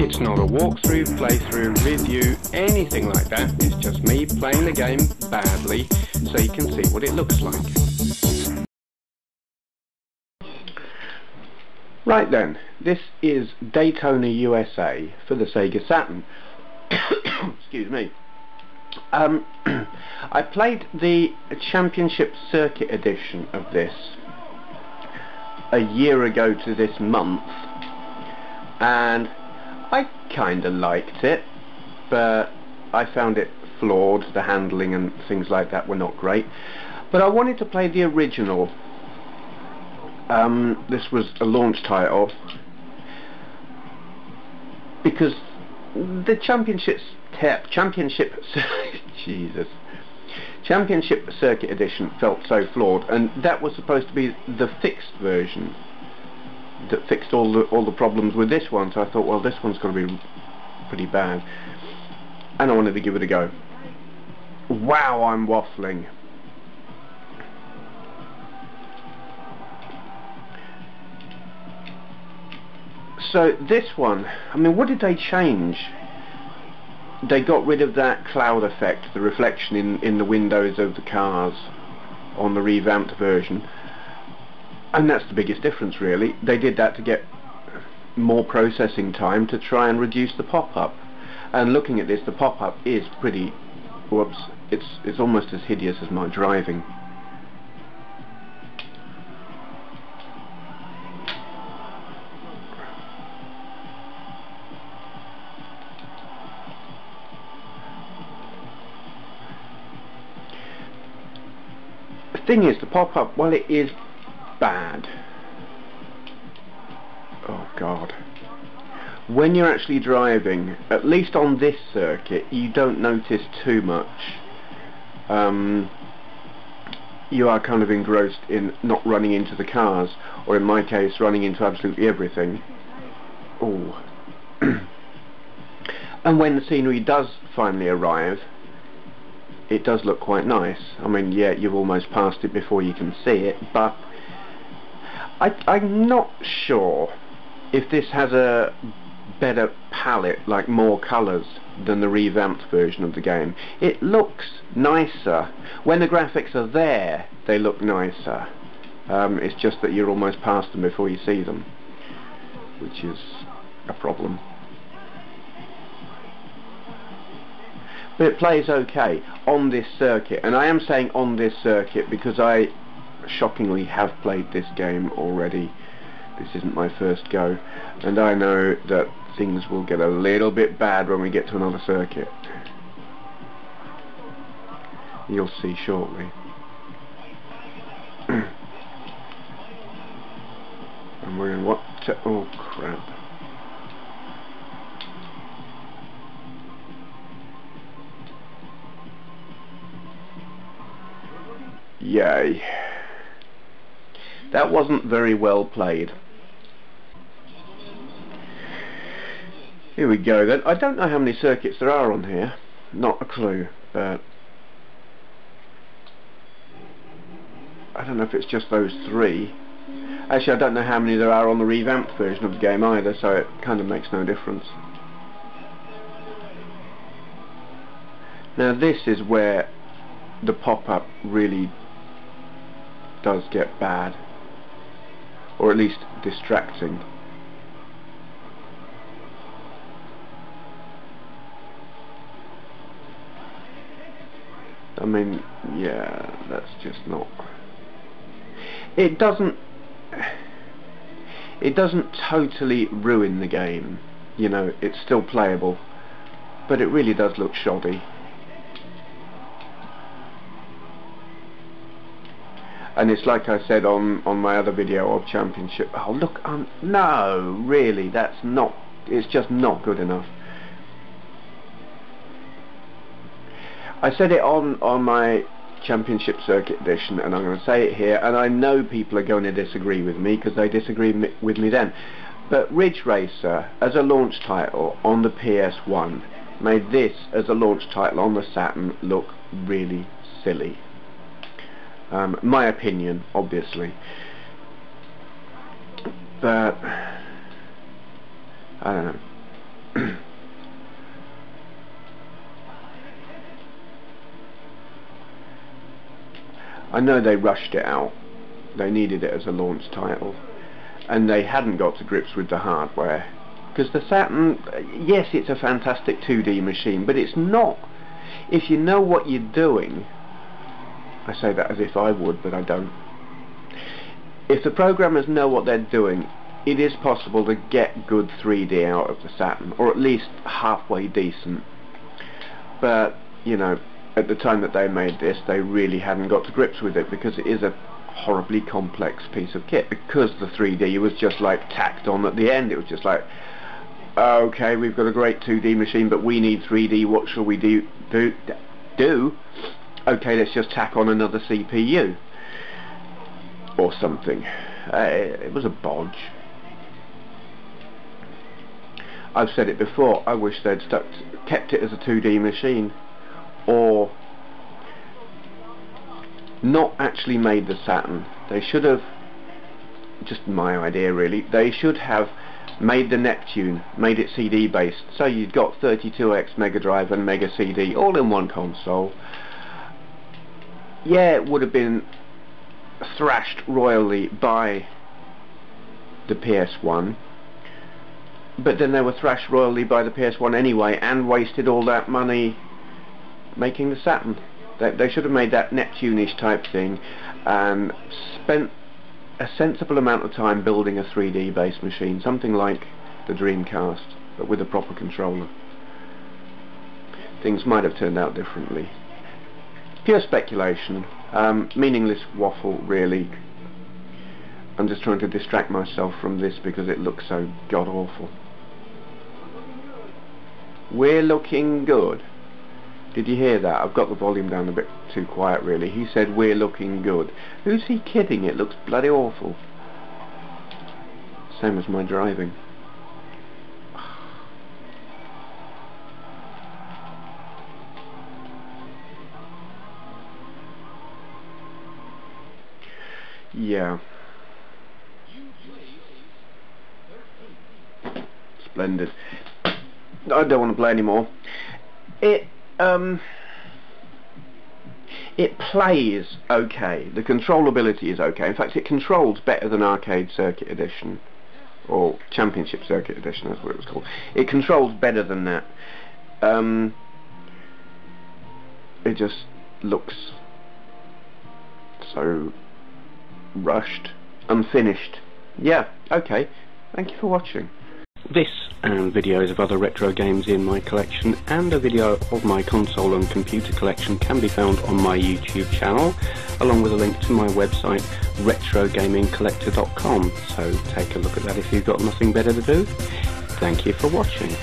It's not a walkthrough, playthrough, review, anything like that. It's just me playing the game badly so you can see what it looks like. Right then, this is Daytona USA for the Sega Saturn. Excuse me. I played the Championship Circuit edition of this a year ago to this month, and I kinda liked it, but I found it flawed. The handling and things like that were not great, but I wanted to play the original. This was a launch title because the Championship Circuit edition felt so flawed, and that was supposed to be the fixed version that fixed all the problems with this one. So I thought, well, this one's got to be pretty bad, and I wanted to give it a go. Wow, I'm waffling. So this one, I mean, what did they change? They got rid of that cloud effect, the reflection in the windows of the cars on the revamped version, and that's the biggest difference really. They did that to get more processing time to try and reduce the pop-up, and looking at this, the pop-up is pretty, whoops, it's almost as hideous as my driving. The thing is, the pop-up, well, it is bad. Oh God. When you're actually driving, at least on this circuit, you don't notice too much. You are kind of engrossed in not running into the cars, or in my case, running into absolutely everything. Oh. And when the scenery does finally arrive, it does look quite nice. I mean, yeah, you've almost passed it before you can see it, but I'm not sure if this has a better palette, like more colours, than the revamped version of the game. It looks nicer. When the graphics are there, they look nicer. It's just that you're almost past them before you see them, which is a problem. But it plays okay on this circuit, and I am saying on this circuit because I shockingly have played this game already. This isn't my first go, and I know that things will get a little bit bad when we get to another circuit. You'll see shortly. And we're in what? Oh crap. Yay. That wasn't very well played. Here we go then. I don't know how many circuits there are on here. Not a clue, but I don't know if it's just those 3. Actually, I don't know how many there are on the revamped version of the game either, so it kind of makes no difference. Now this is where the pop-up really does get bad, or at least distracting. I mean, yeah, that's just not... It doesn't totally ruin the game, you know, it's still playable, but it really does look shoddy. And it's like I said on my other video of Championship. Oh look, no, really, that's not. It's just not good enough. I said it on my Championship Circuit edition, and I'm going to say it here. And I know people are going to disagree with me because they disagreed with me then. But Ridge Racer as a launch title on the PS1 made this as a launch title on the Saturn look really silly. My opinion, obviously, but I don't know. I know they rushed it out. They needed it as a launch title, and they hadn't got to grips with the hardware. Because the Saturn, yes, it's a fantastic 2D machine, but it's not. If you know what you're doing, I say that as if I would, but I don't. If the programmers know what they're doing, it is possible to get good 3D out of the Saturn, or at least halfway decent. But, you know, at the time that they made this, they really hadn't got to grips with it, because it is a horribly complex piece of kit, because the 3D was just like tacked on at the end. It was just like, okay, we've got a great 2D machine, but we need 3D, what shall we do? Okay, let's just tack on another CPU or something. It was a bodge. I've said it before, I wish they'd kept it as a 2D machine, or not actually made the Saturn. They should have, just my idea really, they should have made the Neptune, made it CD based, so you'd got 32X Mega Drive and Mega CD all in one console. Yeah, it would have been thrashed royally by the PS1, but then they were thrashed royally by the PS1 anyway, and wasted all that money making the Saturn. They should have made that Neptune-ish type thing and spent a sensible amount of time building a 3D based machine, something like the Dreamcast, but with a proper controller. Things might have turned out differently. Pure speculation, meaningless waffle really. I'm just trying to distract myself from this because it looks so god-awful. We're looking good. Did you hear that? I've got the volume down a bit too quiet really. He said we're looking good. Who's he kidding? It looks bloody awful. Same as my driving. Yeah. Splendid. I don't want to play anymore. It plays okay. The controllability is okay. In fact, it controls better than Arcade Circuit Edition, or Championship Circuit Edition, that's what it was called. It controls better than that. It just looks so rushed, unfinished. Yeah, okay. Thank you for watching. This and videos of other retro games in my collection and a video of my console and computer collection can be found on my YouTube channel, along with a link to my website retrogamingcollector.com, so take a look at that if you've got nothing better to do. Thank you for watching.